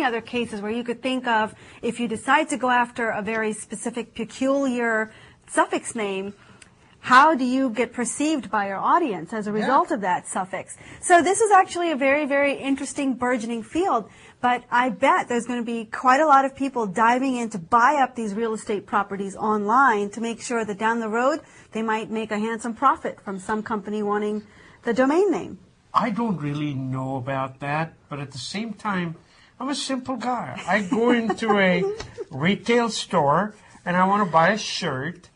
many other cases where you could think of if you decide to go after a very specific, peculiar suffix name, how do you get perceived by your audience as a result of that suffix? So this is actually a very, very interesting burgeoning field, but I bet there's going to be quite a lot of people diving in to buy up these real estate properties online to make sure that down the road they might make a handsome profit from some company wanting the domain name. I don't really know about that, but at the same time, I'm a simple guy. I go into a retail store and I want to buy a shirt.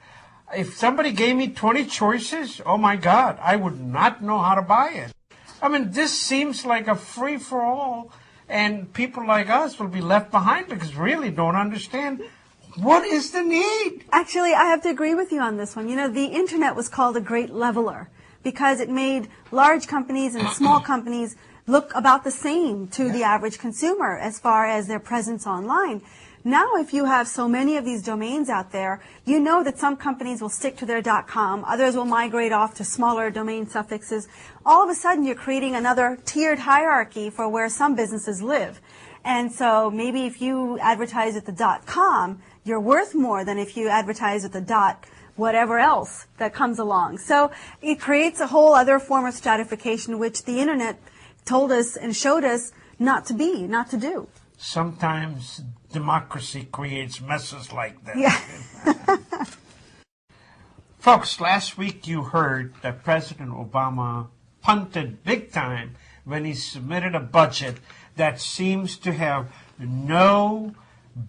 If somebody gave me 20 choices, oh my God, I would not know how to buy it. I mean, this seems like a free-for-all, and people like us will be left behind because really don't understand what is the need. Actually, I have to agree with you on this one. You know, the internet was called a great leveler because it made large companies and small companies look about the same to the average consumer as far as their presence online. Now, if you have so many of these domains out there, you know that some companies will stick to their .com, others will migrate off to smaller domain suffixes. All of a sudden, you're creating another tiered hierarchy for where some businesses live. And so maybe if you advertise at the .com, you're worth more than if you advertise at the whatever else that comes along. So it creates a whole other form of stratification, which the internet told us and showed us not to be, not to do. Sometimes democracy creates messes like that. Yeah. Folks, last week you heard that President Obama punted big time when he submitted a budget that seems to have no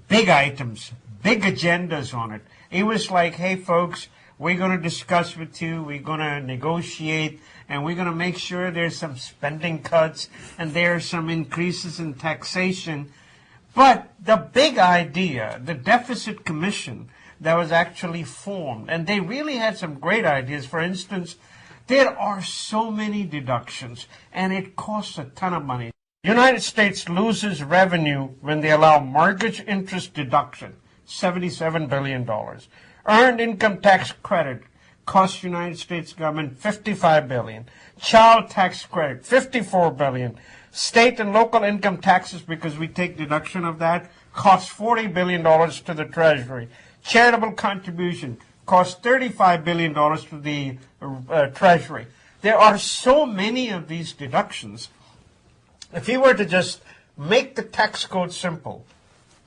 big items, big agendas on it. It was like, hey, folks, we're going to discuss with you, we're going to negotiate, and we're going to make sure there's some spending cuts and there's some increases in taxation. But the big idea, the deficit commission that was actually formed, and they really had some great ideas. For instance, there are so many deductions, and it costs a ton of money. The United States loses revenue when they allow mortgage interest deduction, $77 billion. Earned income tax credit costs the United States government $55 billion. Child tax credit, $54 billion. State and local income taxes, because we take deduction of that, costs $40 billion to the Treasury. Charitable contribution costs $35 billion to the Treasury. There are so many of these deductions. If you were to just make the tax code simple,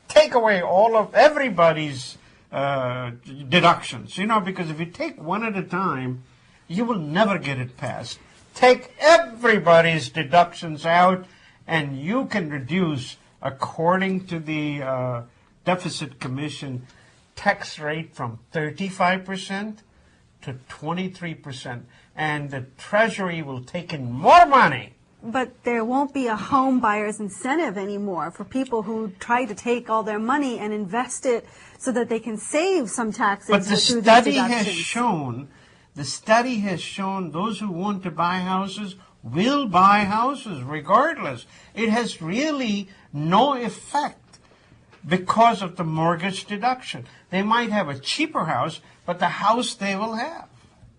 take away all of everybody's deductions, because if you take one at a time, you will never get it passed. Take everybody's deductions out, and you can reduce, according to the Deficit Commission, tax rate from 35% to 23%. And the Treasury will take in more money. But there won't be a home buyer's incentive anymore for people who try to take all their money and invest it so that they can save some taxes. But the study has shown those who want to buy houses will buy houses regardless. It has really no effect because of the mortgage deduction. They might have a cheaper house, but the house they will have.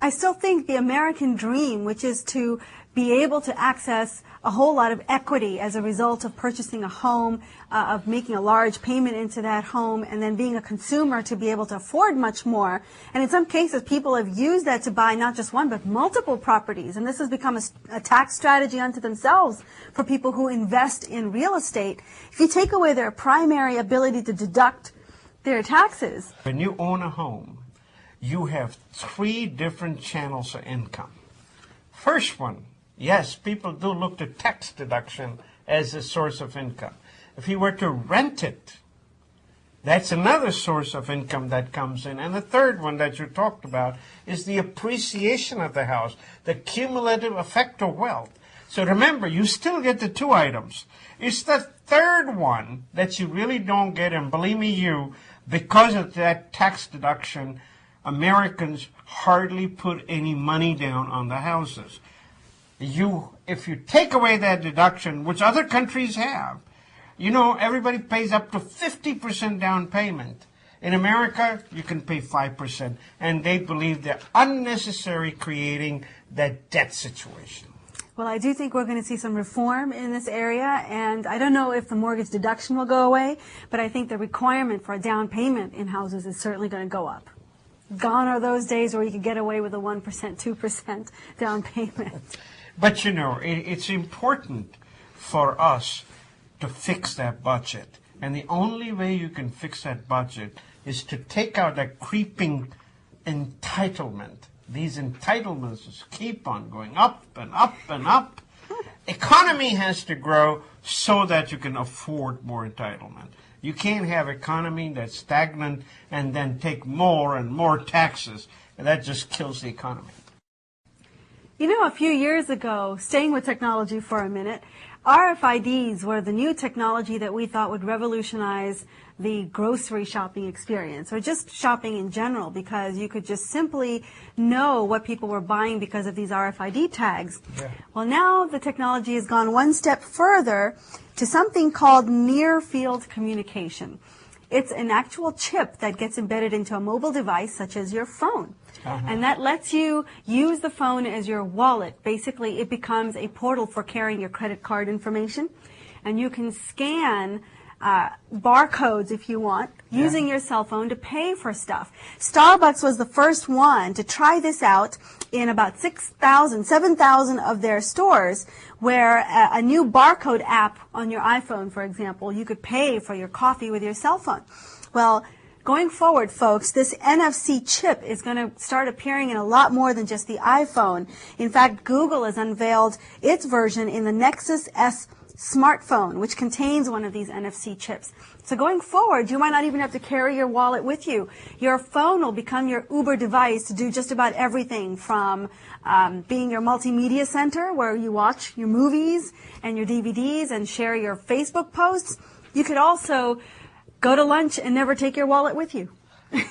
I still think the American dream, which is to be able to access a whole lot of equity as a result of purchasing a home, of making a large payment into that home, and then being a consumer to be able to afford much more. And in some cases, people have used that to buy not just one, but multiple properties. And this has become a tax strategy unto themselves for people who invest in real estate. If you take away their primary ability to deduct their taxes. When you own a home, you have 3 different channels of income. First one, yes, people do look to tax deduction as a source of income. If you were to rent it, that's another source of income that comes in. And the third one that you talked about is the appreciation of the house, the cumulative effect of wealth. So remember, you still get the 2 items. It's the third one that you really don't get, and believe me, because of that tax deduction, Americans hardly put any money down on the houses. If you take away that deduction, which other countries have, everybody pays up to 50% down payment. In America, you can pay 5%, and they believe they're unnecessary creating that debt situation. Well, I do think we're going to see some reform in this area, and I don't know if the mortgage deduction will go away, but I think the requirement for a down payment in houses is certainly going to go up. Gone are those days where you could get away with a 1%, 2% down payment. But you know, it's important for us to fix that budget. And the only way you can fix that budget is to take out that creeping entitlement. These entitlements just keep on going up and up and up. Economy has to grow so that you can afford more entitlement. You can't have economy that's stagnant and then take more and more taxes. And that just kills the economy. You know, a few years ago, staying with technology for a minute, RFIDs were the new technology that we thought would revolutionize the grocery shopping experience, or just shopping in general, because you could just simply know what people were buying because of these RFID tags. Yeah. Well, now the technology has gone one step further to something called near-field communication. It's an actual chip that gets embedded into a mobile device, such as your phone. And that lets you use the phone as your wallet. Basically, it becomes a portal for carrying your credit card information. And you can scan barcodes, if you want, using your cell phone to pay for stuff. Starbucks was the first one to try this out in about 6,000, 7,000 of their stores, where a new barcode app on your iPhone, for example, you could pay for your coffee with your cell phone. Well, going forward, folks, this NFC chip is going to start appearing in a lot more than just the iPhone. In fact, Google has unveiled its version in the Nexus S smartphone, which contains one of these NFC chips. So going forward, you might not even have to carry your wallet with you. Your phone will become your Uber device to do just about everything, from being your multimedia center where you watch your movies and your DVDs and share your Facebook posts. You could also go to lunch and never take your wallet with you.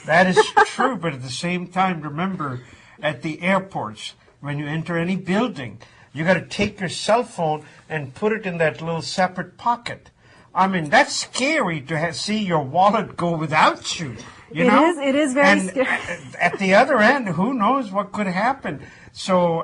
That is true, but at the same time, remember, at the airports, when you enter any building, you got to take your cell phone and put it in that little separate pocket. I mean, that's scary to see your wallet go without you. You know? It is very scary. At the other end, who knows what could happen? So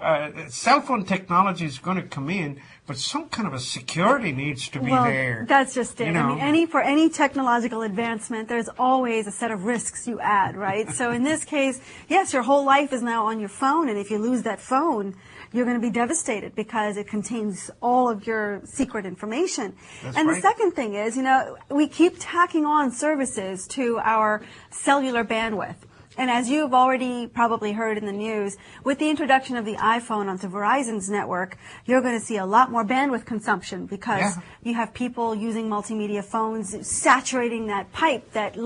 cell phone technology is going to come in, but some kind of a security needs to be there. That's just it. You know? I mean, for any technological advancement, there's always a set of risks you add, right? So in this case, yes, your whole life is now on your phone, and if you lose that phone, you're going to be devastated because it contains all of your secret information. That's right. The second thing is, you know, we keep tacking on services to our cellular bandwidth. And as you've already probably heard in the news, with the introduction of the iPhone onto Verizon's network, you're going to see a lot more bandwidth consumption because you have people using multimedia phones saturating that pipe that